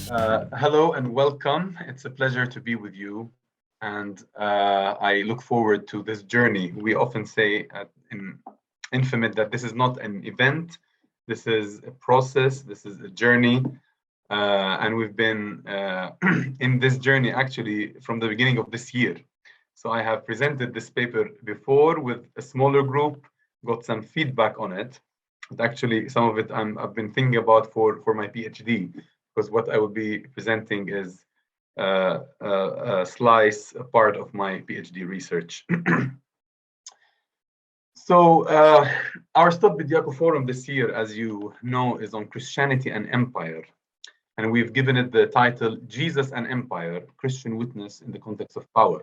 Hello and welcome. It's a pleasure to be with you. And I look forward to this journey. We often say in INFEMIT that this is not an event, this is a process, this is a journey. And we've been in this journey actually from the beginning of this year. So I have presented this paper before with a smaller group, got some feedback on it. But actually, some of it I've been thinking about for my PhD, because what I will be presenting is a part of my PhD research. So our Stott-Bediako Forum this year, as you know, is on Christianity and Empire. And we've given it the title, Jesus and Empire, Christian Witness in the Context of Power.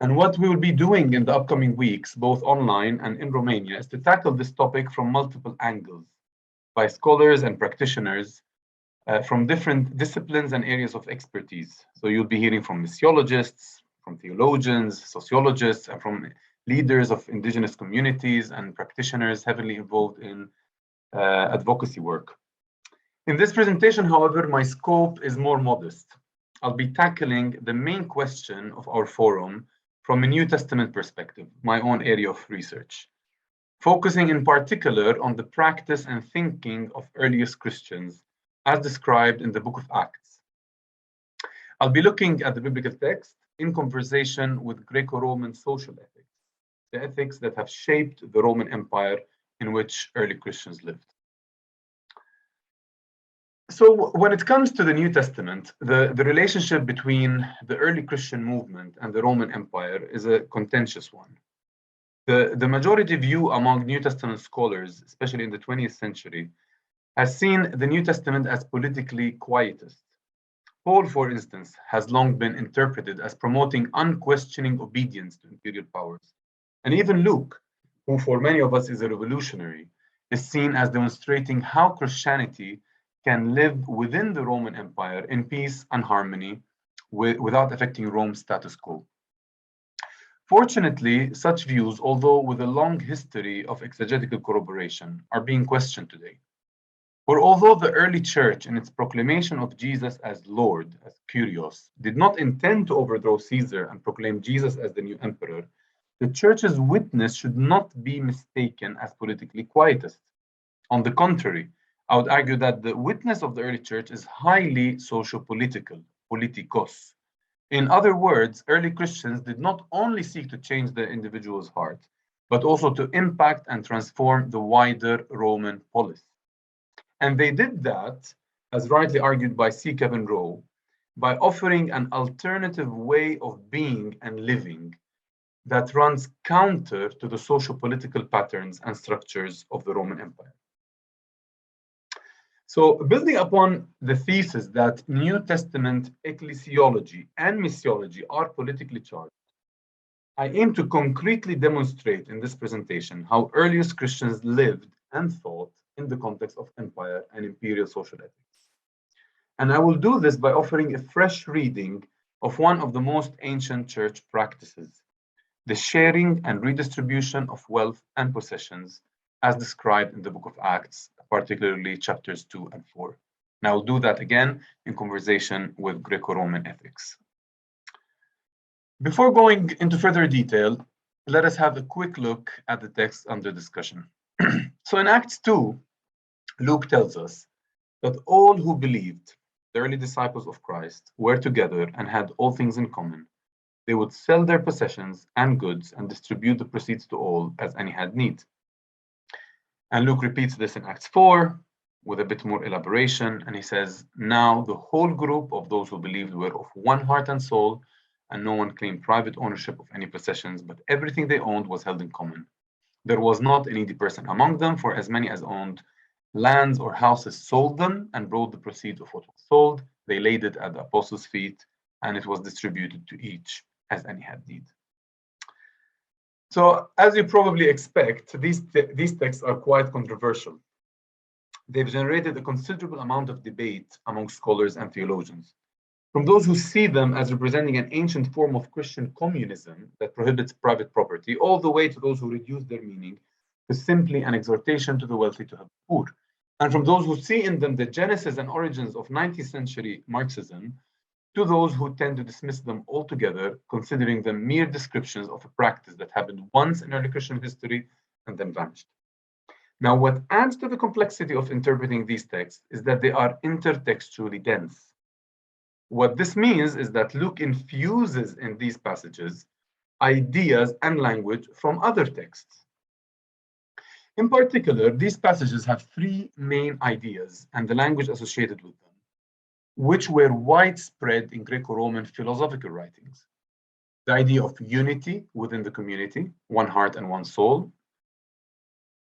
And what we will be doing in the upcoming weeks, both online and in Romania, is to tackle this topic from multiple angles by scholars and practitioners from different disciplines and areas of expertise. So you'll be hearing from missiologists, from theologians, sociologists, and from leaders of indigenous communities and practitioners heavily involved in advocacy work. In this presentation, however, my scope is more modest. I'll be tackling the main question of our forum from a New Testament perspective, my own area of research, focusing in particular on the practice and thinking of earliest Christians as described in the book of Acts. I'll be looking at the biblical text in conversation with Graeco-Roman social ethics, the ethics that have shaped the Roman Empire in which early Christians lived. So when it comes to the New Testament, the relationship between the early Christian movement and the Roman Empire is a contentious one. The majority view among New Testament scholars, especially in the 20th century, has seen the New Testament as politically quietist. Paul, for instance, has long been interpreted as promoting unquestioning obedience to imperial powers. And even Luke, who for many of us is a revolutionary, is seen as demonstrating how Christianity can live within the Roman Empire in peace and harmony without affecting Rome's status quo. Fortunately, such views, although with a long history of exegetical corroboration, are being questioned today. For although the early church, in its proclamation of Jesus as Lord, as Kyrios, did not intend to overthrow Caesar and proclaim Jesus as the new emperor, the church's witness should not be mistaken as politically quietist. On the contrary, I would argue that the witness of the early church is highly socio-political, politikos. In other words, early Christians did not only seek to change the individual's heart, but also to impact and transform the wider Roman polis. And they did that, as rightly argued by C. Kevin Rowe, by offering an alternative way of being and living that runs counter to the socio-political patterns and structures of the Roman Empire. So building upon the thesis that New Testament ecclesiology and missiology are politically charged, I aim to concretely demonstrate in this presentation how earliest Christians lived and thought in the context of empire and imperial social ethics. And I will do this by offering a fresh reading of one of the most ancient church practices, the sharing and redistribution of wealth and possessions as described in the book of Acts, particularly chapters 2 and 4. And I'll do that again in conversation with Greco-Roman ethics. Before going into further detail, let us have a quick look at the text under discussion. So in Acts 2, Luke tells us that all who believed, the early disciples of Christ, were together and had all things in common. They would sell their possessions and goods and distribute the proceeds to all as any had need. And Luke repeats this in Acts 4 with a bit more elaboration. And he says, now the whole group of those who believed were of one heart and soul, and no one claimed private ownership of any possessions, but everything they owned was held in common. There was not a needy person among them, for as many as owned lands or houses sold them and brought the proceeds of what was sold. They laid it at the apostles' feet, and it was distributed to each as any had need. So, as you probably expect, these texts are quite controversial. They've generated a considerable amount of debate among scholars and theologians. From those who see them as representing an ancient form of Christian communism that prohibits private property, all the way to those who reduce their meaning to simply an exhortation to the wealthy to help the poor. and from those who see in them the genesis and origins of 19th century Marxism, to those who tend to dismiss them altogether, considering them mere descriptions of a practice that happened once in early Christian history and then vanished. Now, what adds to the complexity of interpreting these texts is that they are intertextually dense. What this means is that Luke infuses in these passages ideas and language from other texts. In particular, these passages have three main ideas and the language associated with them, which were widespread in Greco-Roman philosophical writings. The idea of unity within the community, one heart and one soul.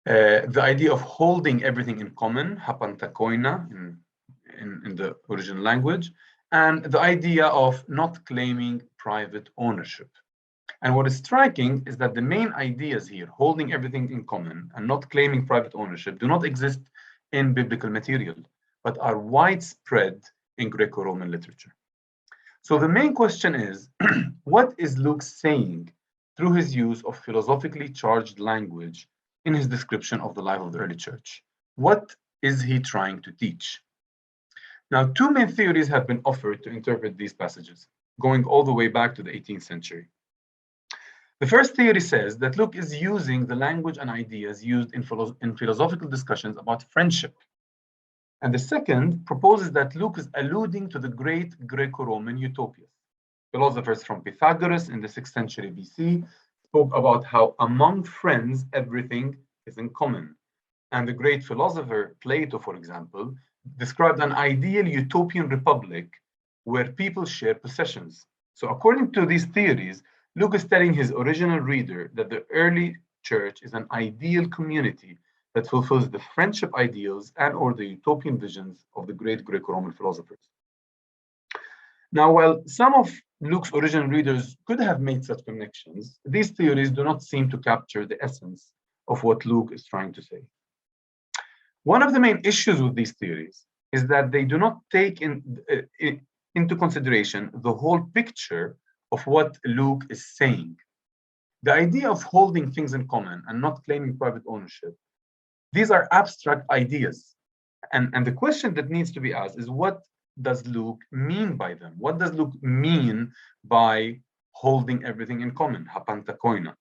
The idea of holding everything in common, hapantakoina in the original language, and the idea of not claiming private ownership. And what is striking is that the main ideas here, holding everything in common and not claiming private ownership, do not exist in biblical material, but are widespread in Greco-Roman literature. So the main question is, what is Luke saying through his use of philosophically charged language in his description of the life of the early church? What is he trying to teach? Now, two main theories have been offered to interpret these passages, going all the way back to the 18th century. The first theory says that Luke is using the language and ideas used in philosophical discussions about friendship. And the second proposes that Luke is alluding to the great Greco-Roman utopias. Philosophers from Pythagoras in the 6th century BC spoke about how among friends everything is in common. And the great philosopher Plato, for example, described an ideal utopian republic where people share possessions. So according to these theories, Luke is telling his original reader that the early church is an ideal community that fulfills the friendship ideals and or the utopian visions of the great Greco-Roman philosophers. Now, while some of Luke's original readers could have made such connections, these theories do not seem to capture the essence of what Luke is trying to say. One of the main issues with these theories is that they do not take into consideration the whole picture of what Luke is saying. The idea of holding things in common and not claiming private ownership, these are abstract ideas. And the question that needs to be asked is, what does Luke mean by them? What does Luke mean by holding everything in common, hapantakoina?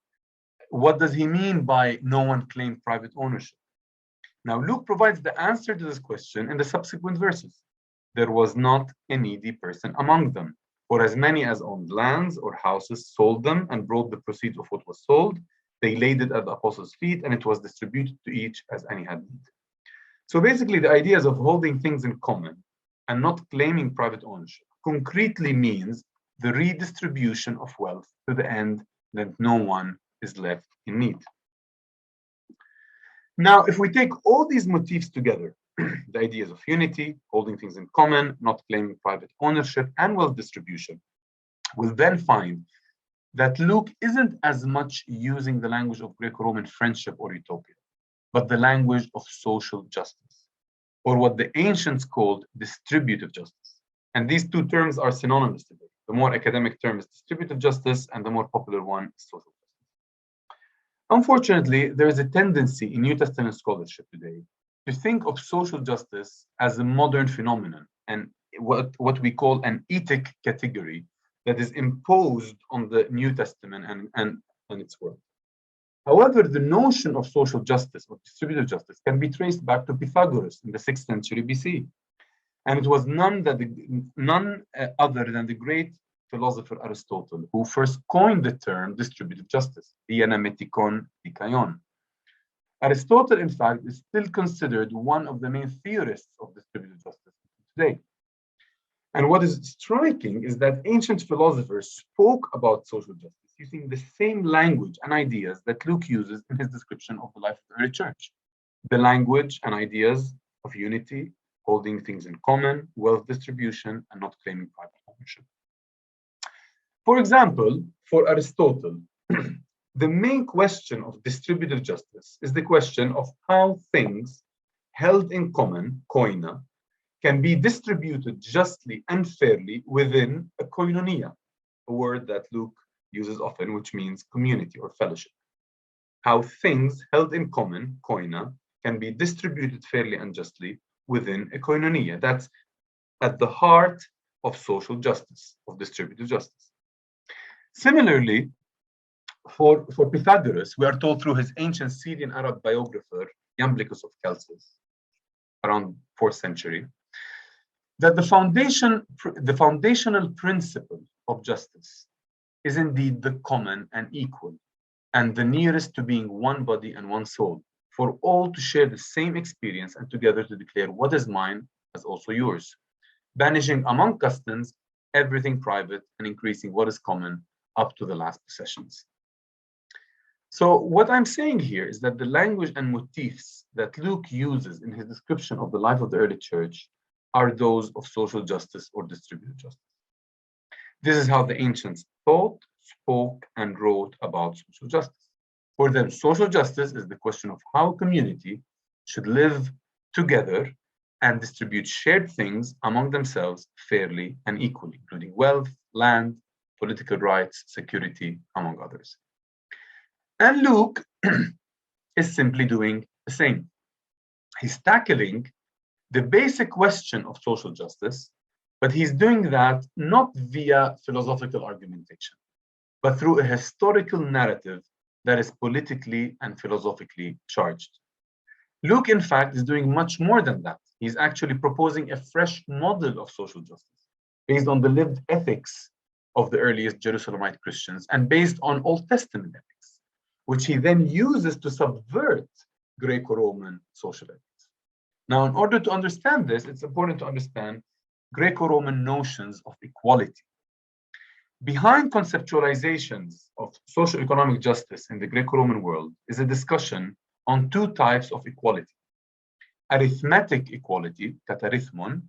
What does he mean by no one claimed private ownership? Now, Luke provides the answer to this question in the subsequent verses. There was not a needy person among them, for as many as owned lands or houses sold them and brought the proceeds of what was sold. They laid it at the apostles' feet, and it was distributed to each as any had need. So basically, the ideas of holding things in common and not claiming private ownership concretely means the redistribution of wealth to the end that no one is left in need. Now, if we take all these motifs together, the ideas of unity, holding things in common, not claiming private ownership, and wealth distribution, we'll then find that Luke isn't as much using the language of Greco-Roman friendship or utopia, but the language of social justice, or what the ancients called distributive justice. And these two terms are synonymous today. The more academic term is distributive justice, and the more popular one is social justice. Unfortunately, there is a tendency in New Testament scholarship today to think of social justice as a modern phenomenon and what we call an ethic category that is imposed on the New Testament and its world. However, the notion of social justice or distributive justice can be traced back to Pythagoras in the 6th century BC. And it was none other than the great philosopher Aristotle who first coined the term distributive justice, dianametikon dikaion. Aristotle, in fact, is still considered one of the main theorists of distributive justice today. And what is striking is that ancient philosophers spoke about social justice using the same language and ideas that Luke uses in his description of the life of the early church. The language and ideas of unity, holding things in common, wealth distribution, and not claiming private ownership. For example, for Aristotle, the main question of distributive justice is the question of how things held in common, koina, can be distributed justly and fairly within a koinonia, a word that Luke uses often, which means community or fellowship. How things held in common, koina, can be distributed fairly and justly within a koinonia. That's at the heart of social justice, of distributive justice. Similarly, for Pythagoras, we are told through his ancient Syrian Arab biographer, Iamblichus of Chalcis, around 4th century, that the foundational principle of justice is indeed the common and equal, and the nearest to being one body and one soul, for all to share the same experience and together to declare what is mine as also yours, banishing among customs everything private and increasing what is common up to the last possessions. So what I'm saying here is that the language and motifs that Luke uses in his description of the life of the early church are those of social justice or distributive justice. This is how the ancients thought, spoke, and wrote about social justice. For them, social justice is the question of how a community should live together and distribute shared things among themselves fairly and equally, including wealth, land, political rights, security, among others. And Luke is simply doing the same. He's tackling the basic question of social justice, but he's doing that not via philosophical argumentation, but through a historical narrative that is politically and philosophically charged. Luke, in fact, is doing much more than that. He's actually proposing a fresh model of social justice based on the lived ethics of the earliest Jerusalemite Christians and based on Old Testament ethics, which he then uses to subvert Graeco-Roman social ethics. Now, in order to understand this, it's important to understand Graeco-Roman notions of equality. Behind conceptualizations of socio-economic justice in the Greco-Roman world is a discussion on two types of equality: arithmetic equality, katarithmon,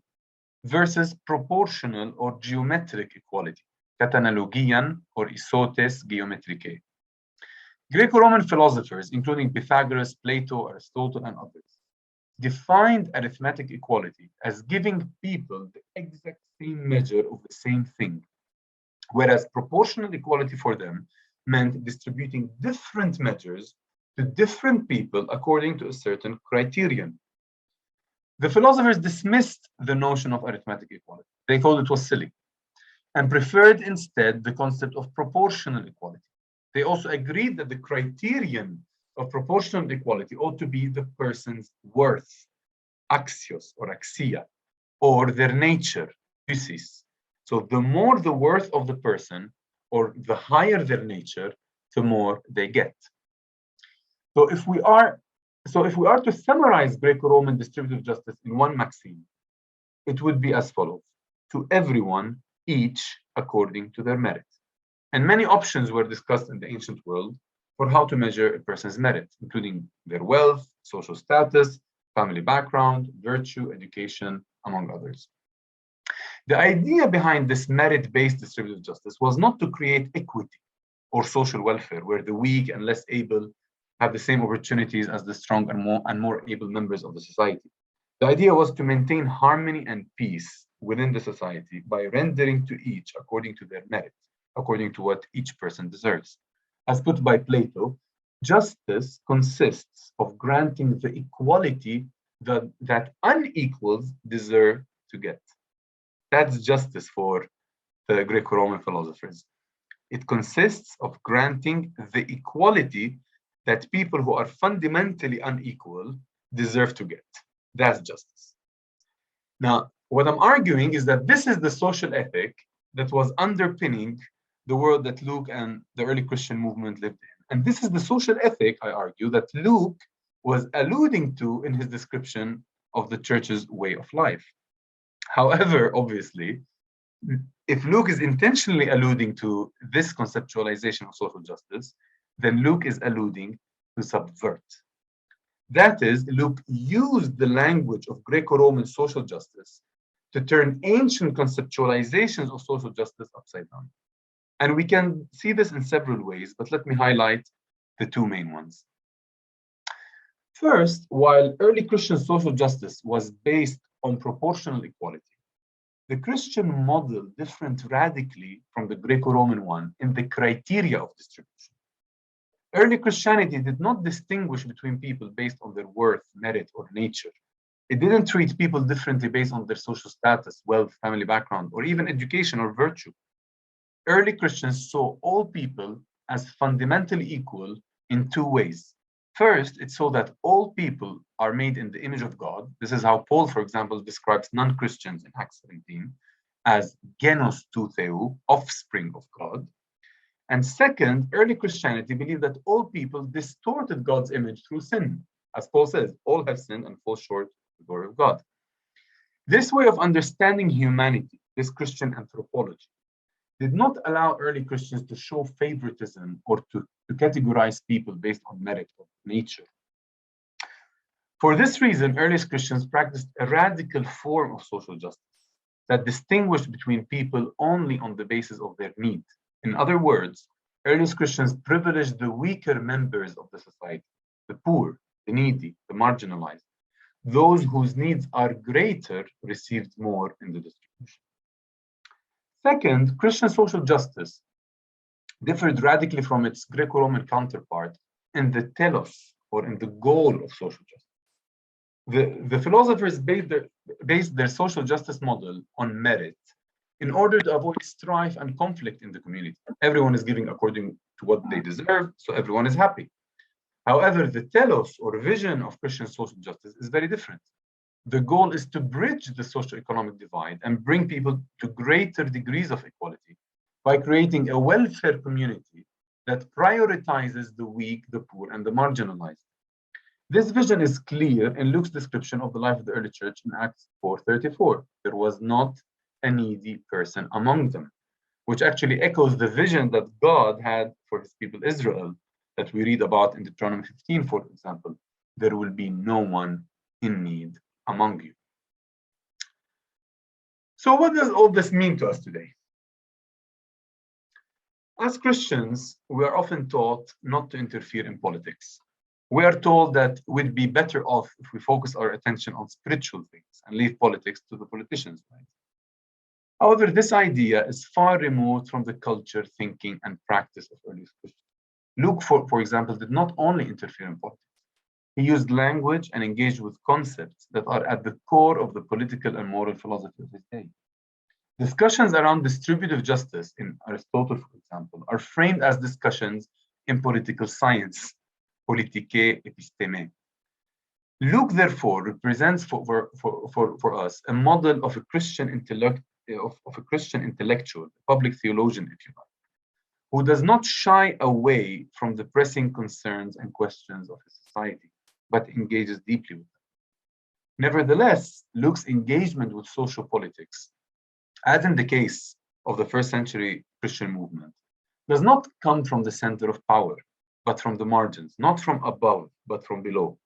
versus proportional or geometric equality, katanalogian or isotes geometrike. Greco-Roman philosophers, including Pythagoras, Plato, Aristotle, and others, defined arithmetic equality as giving people the exact same measure of the same thing, whereas proportional equality for them meant distributing different measures to different people according to a certain criterion. The philosophers dismissed the notion of arithmetic equality. They thought it was silly and preferred instead the concept of proportional equality. They also agreed that the criterion of proportional equality ought to be the person's worth, axios or axia, or their nature, physis. So the more the worth of the person, or the higher their nature, the more they get. So if we are to summarize Greco-Roman distributive justice in one maxim, it would be as follows: to everyone, each according to their merit. And many options were discussed in the ancient world for how to measure a person's merit, including their wealth, social status, family background, virtue, education, among others. The idea behind this merit-based distributive justice was not to create equity or social welfare, where the weak and less able have the same opportunities as the strong and more able members of the society. The idea was to maintain harmony and peace within the society by rendering to each according to their merit, according to what each person deserves. As put by Plato, justice consists of granting the equality that unequals deserve to get. That's justice for the Greco-Roman philosophers. It consists of granting the equality that people who are fundamentally unequal deserve to get. That's justice. Now, what I'm arguing is that this is the social ethic that was underpinning the world that Luke and the early Christian movement lived in. And this is the social ethic, I argue, that Luke was alluding to in his description of the church's way of life. However, obviously, if Luke is intentionally alluding to this conceptualization of social justice, then Luke is alluding to subvert. That is, Luke used the language of Greco-Roman social justice to turn ancient conceptualizations of social justice upside down. And we can see this in several ways, but let me highlight the two main ones. First, while early Christian social justice was based on proportional equality, the Christian model differed radically from the Greco-Roman one in the criteria of distribution. Early Christianity did not distinguish between people based on their worth, merit, or nature. It didn't treat people differently based on their social status, wealth, family background, or even education or virtue. Early Christians saw all people as fundamentally equal in two ways. First, it saw that all people are made in the image of God. This is how Paul, for example, describes non-Christians in Acts 17 as genos tou theou, offspring of God. And second, early Christianity believed that all people distorted God's image through sin. As Paul says, all have sinned and fall short of the glory of God. This way of understanding humanity, this Christian anthropology, did not allow early Christians to show favoritism or to categorize people based on merit or nature. For this reason, early Christians practiced a radical form of social justice that distinguished between people only on the basis of their need. In other words, early Christians privileged the weaker members of the society, the poor, the needy, the marginalized. Those whose needs are greater received more in the distribution. Second, Christian social justice differed radically from its Greco-Roman counterpart in the telos, or in the goal of social justice. The philosophers based their social justice model on merit in order to avoid strife and conflict in the community. Everyone is giving according to what they deserve, so everyone is happy. However, the telos, or vision of Christian social justice, is very different. The goal is to bridge the socio-economic divide and bring people to greater degrees of equality by creating a welfare community that prioritizes the weak, the poor, and the marginalized. This vision is clear in Luke's description of the life of the early church in Acts 4:34. There was not a needy person among them, which actually echoes the vision that God had for his people Israel that we read about in Deuteronomy 15, for example. There will be no one in need among you. So what does all this mean to us today? As Christians, we are often taught not to interfere in politics. We are told that we'd be better off if we focus our attention on spiritual things and leave politics to the politicians. Right? However, this idea is far removed from the culture, thinking, and practice of early Christians. Luke, for example, did not only interfere in politics. He used language and engaged with concepts that are at the core of the political and moral philosophy of his day. Discussions around distributive justice in Aristotle, for example, are framed as discussions in political science, politike episteme. Luke, therefore, represents for us a model of a Christian intellectual, public theologian, if you like, who does not shy away from the pressing concerns and questions of his society, but engages deeply with them. Nevertheless, Luke's engagement with social politics, as in the case of the first century Christian movement, does not come from the center of power, but from the margins, not from above, but from below.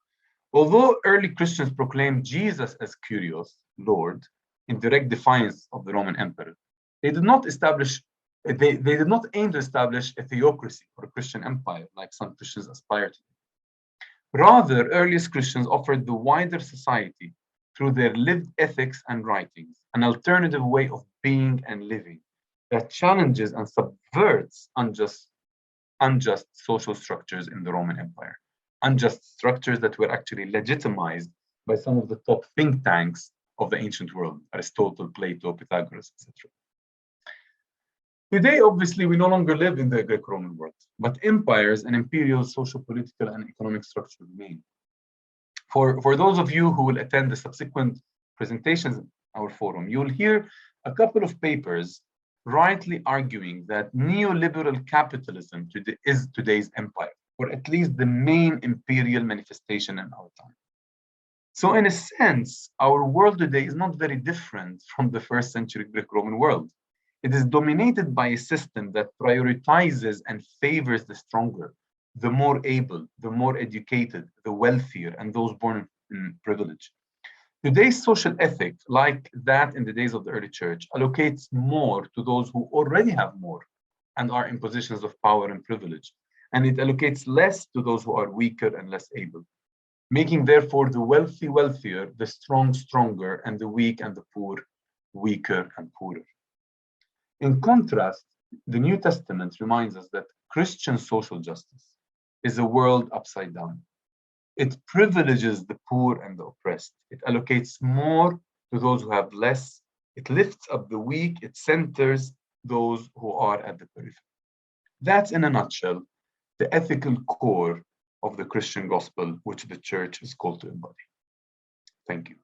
Although early Christians proclaimed Jesus as Kyrios, Lord, in direct defiance of the Roman emperor, they did not aim to establish a theocracy or a Christian empire like some Christians aspire to. Rather, earliest Christians offered the wider society, through their lived ethics and writings, an alternative way of being and living that challenges and subverts unjust social structures in the Roman Empire, unjust structures that were actually legitimized by some of the top think tanks of the ancient world, Aristotle, Plato, Pythagoras, etc. Today, obviously, we no longer live in the Greco-Roman world, but empires and imperial social, political, and economic structures remain. For those of you who will attend the subsequent presentations in our forum, you will hear a couple of papers rightly arguing that neoliberal capitalism is today's empire, or at least the main imperial manifestation in our time. So in a sense, our world today is not very different from the first century Greco-Roman world. It is dominated by a system that prioritizes and favors the stronger, the more able, the more educated, the wealthier, and those born in privilege. Today's social ethic, like that in the days of the early church, allocates more to those who already have more and are in positions of power and privilege, and it allocates less to those who are weaker and less able, making therefore the wealthy wealthier, the strong stronger, and the weak and the poor weaker and poorer. In contrast, the New Testament reminds us that Christian social justice is a world upside down. It privileges the poor and the oppressed. It allocates more to those who have less. It lifts up the weak. It centers those who are at the periphery. That's, in a nutshell, the ethical core of the Christian gospel, which the church is called to embody. Thank you.